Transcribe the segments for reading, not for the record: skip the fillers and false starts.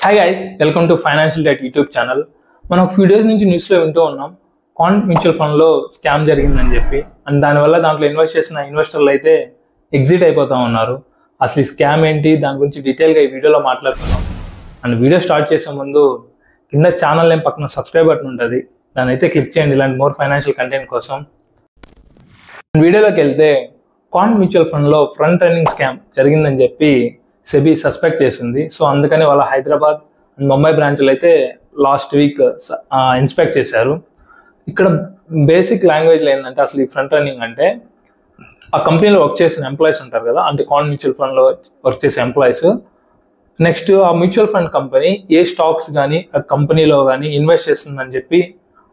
Hi guys, welcome to financial diet YouTube channel. మనం ఒక few days నుంచి న్యూస్లో వింటూ ఉన్నాం కాంట్ మ్యూచువల్ ఫండ్లో స్కామ్ జరిగిందని చెప్పి. అండ్ దానివల్ల దాంట్లో ఇన్వెస్ట్ చేసిన ఇన్వెస్టర్లు అయితే ఎగ్జిట్ అయిపోతూ ఉన్నారు. అసలు ఈ స్కామ్ ఏంటి, దాని గురించి డీటెయిల్గా ఈ వీడియోలో మాట్లాడుతున్నాం. అండ్ వీడియో స్టార్ట్ చేసే ముందు కింద ఛానల్ నేమ్ పక్కన సబ్స్క్రైబ్ బటన్ ఉంటుంది, దాన్ని అయితే క్లిక్ చేయండి ఇలాంటి మోర్ ఫైనాన్షియల్ కంటెంట్ కోసం. వీడియోలోకి వెళ్తే కాంట్ మ్యూచువల్ ఫండ్లో ఫ్రంట్ రన్నింగ్ స్కామ్ జరిగిందని చెప్పి సెబీ సస్పెక్ట్ చేసింది. సో అందుకని వాళ్ళ హైదరాబాద్ అండ్ ముంబై బ్రాంచ్లు అయితే లాస్ట్ వీక్ ఇన్స్పెక్ట్ చేశారు. ఇక్కడ బేసిక్ లాంగ్వేజ్లో ఏంటంటే, అసలు ఈ ఫ్రంట్ రన్నింగ్ అంటే ఆ కంపెనీలో వర్క్ చేసిన ఎంప్లాయీస్ ఉంటారు కదా, అంటే కాంట్ మ్యూచువల్ ఫండ్లో వర్క్ చేసే ఎంప్లాయీస్. నెక్స్ట్ ఆ మ్యూచువల్ ఫండ్ కంపెనీ ఏ స్టాక్స్ కానీ ఆ కంపెనీలో కానీ ఇన్వెస్ట్ చేస్తుందని చెప్పి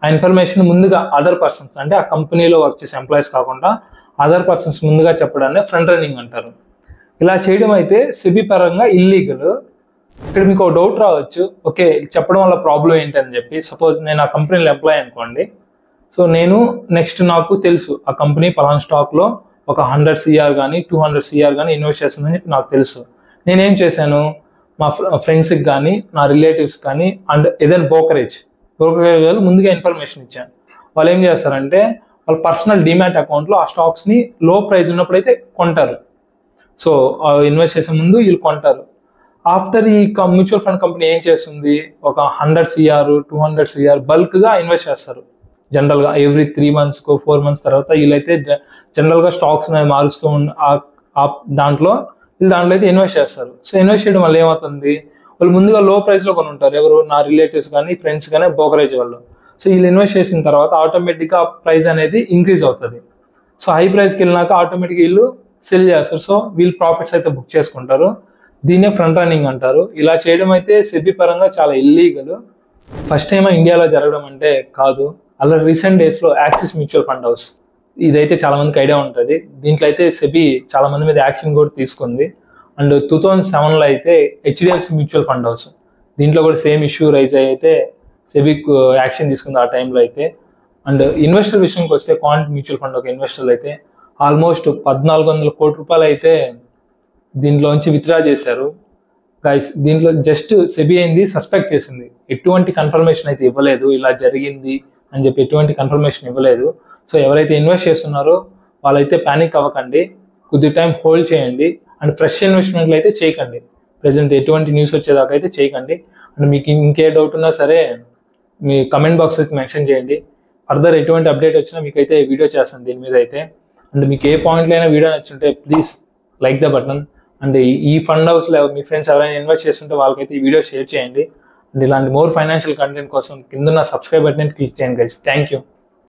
ఆ ఇన్ఫర్మేషన్ ముందుగా అదర్ పర్సన్స్, అంటే ఆ కంపెనీలో వర్క్ చేసే ఎంప్లాయీస్ కాకుండా అదర్ పర్సన్స్ ముందుగా చెప్పడాన్ని ఫ్రంట్ రన్నింగ్ అంటారు. ఇలా చేయడం అయితే సెబీ పరంగా ఇల్లీగల్. ఇక్కడ మీకు ఒక డౌట్ రావచ్చు, ఓకే చెప్పడం వల్ల ప్రాబ్లం ఏంటని చెప్పి. సపోజ్ నేను ఆ కంపెనీలో ఎంప్లాయ్ అనుకోండి. సో నేను నెక్స్ట్ నాకు తెలుసు ఆ కంపెనీ పలానా స్టాక్లో ఒక 100 CR కానీ 200 CR కానీ ఇన్వెస్ట్ చేస్తుందని చెప్పి నాకు తెలుసు. నేనేం చేశాను, మా ఫ్రెండ్స్కి కానీ నా రిలేటివ్స్ కానీ అండ్ ఏదైనా బ్రోకరేజ్ వాళ్ళు ముందుగా ఇన్ఫర్మేషన్ ఇచ్చాను. వాళ్ళు ఏం చేస్తారంటే వాళ్ళ పర్సనల్ డిమాట్ అకౌంట్లో ఆ స్టాక్స్ని లో ప్రైస్ ఉన్నప్పుడైతే కొంటారు. సో ఇన్వెస్ట్ చేసే ముందు వీళ్ళు కొంటారు. ఆఫ్టర్ ఈ మ్యూచువల్ ఫండ్ కంపెనీ ఏం చేస్తుంది, ఒక 100 CR 200 CR బల్క్గా ఇన్వెస్ట్ చేస్తారు. జనరల్గా ఎవ్రీ 3 months 4 months తర్వాత వీళ్ళైతే జనరల్గా స్టాక్స్ మారుస్తూ దాంట్లో అయితే ఇన్వెస్ట్ చేస్తారు. సో ఇన్వెస్ట్ చేయడం వల్ల ఏమవుతుంది, వాళ్ళు ముందుగా లో ప్రైస్లో కొని ఉంటారు. ఎవరు, నా రిలేటివ్స్ కానీ ఫ్రెండ్స్ కానీ బ్రోకరేజ్ వాళ్ళు. సో వీళ్ళు ఇన్వెస్ట్ చేసిన తర్వాత ఆటోమేటిక్గా ప్రైస్ అనేది ఇంక్రీజ్ అవుతుంది. సో హై ప్రైస్కి వెళ్ళినాక ఆటోమేటిక్గా వీళ్ళు సెల్ చేస్తారు. సో వీళ్ళు ప్రాఫిట్స్ అయితే బుక్ చేసుకుంటారు. దీన్నే ఫ్రంట్ రన్నింగ్ అంటారు. ఇలా చేయడం అయితే సెబీ పరంగా చాలా ఇల్లీగల్. ఫస్ట్ టైం ఇండియాలో జరగడం అంటే కాదు. అలా రీసెంట్ డేస్లో యాక్సిస్ మ్యూచువల్ ఫండ్ హౌస్, ఇదైతే చాలా మందికి ఐడియా ఉంటుంది. దీంట్లో అయితే సెబీ చాలా మంది మీద యాక్షన్ కూడా తీసుకుంది. అండ్ 2007లో అయితే HDFC మ్యూచువల్ ఫండ్ హౌస్, దీంట్లో కూడా సేమ్ ఇష్యూ రైజ్ అయితే సెబీ యాక్షన్ తీసుకుంది ఆ టైంలో అయితే. అండ్ ఇన్వెస్టర్ విషయంకి వస్తే కాంట్ మ్యూచువల్ ఫండ్ ఒక ఇన్వెస్టర్లు అయితే ఆల్మోస్ట్ 1400 కోట్ల రూపాయలు అయితే దీంట్లోంచి విత్డ్రా చేశారు. గైస్, దీంట్లో జస్ట్ సెబీ అయింది సస్పెక్ట్ చేసింది, ఎటువంటి కన్ఫర్మేషన్ అయితే ఇవ్వలేదు ఇలా జరిగింది అని చెప్పి, ఎటువంటి కన్ఫర్మేషన్ ఇవ్వలేదు. సో ఎవరైతే ఇన్వెస్ట్ చేస్తున్నారో వాళ్ళైతే ప్యానిక్ అవ్వకండి, కొద్ది టైం హోల్డ్ చేయండి. అండ్ ఫ్రెష్ ఇన్వెస్ట్మెంట్లు అయితే చేయకండి. ప్రజెంట్ ఎటువంటి న్యూస్ వచ్చేదాకా అయితే చేయకండి. అండ్ మీకు ఇంకే డౌట్ ఉన్నా సరే మీ కమెంట్ బాక్స్ అయితే మెన్షన్ చేయండి. ఫర్దర్ ఎటువంటి అప్డేట్ వచ్చినా మీకైతే వీడియో చేస్తాను దీని మీద అయితే. అండ్ మీకు ఏ పాయింట్లో అయినా వీడియో నచ్చుంటే please like the button. And ఈ ఫండ్ హౌస్లో మీ ఫ్రెండ్స్ ఎవరైనా ఇన్వెస్ట్ చేస్తుంటే వాళ్ళకైతే ఈ వీడియో షేర్ చేయండి. అండ్ ఇలాంటి మోర్ ఫైనాన్షియల్ కంటెంట్ కోసం కింద సబ్స్క్రైబ్ బటన్ క్లిక్ చేయండి గైస్. Thank you.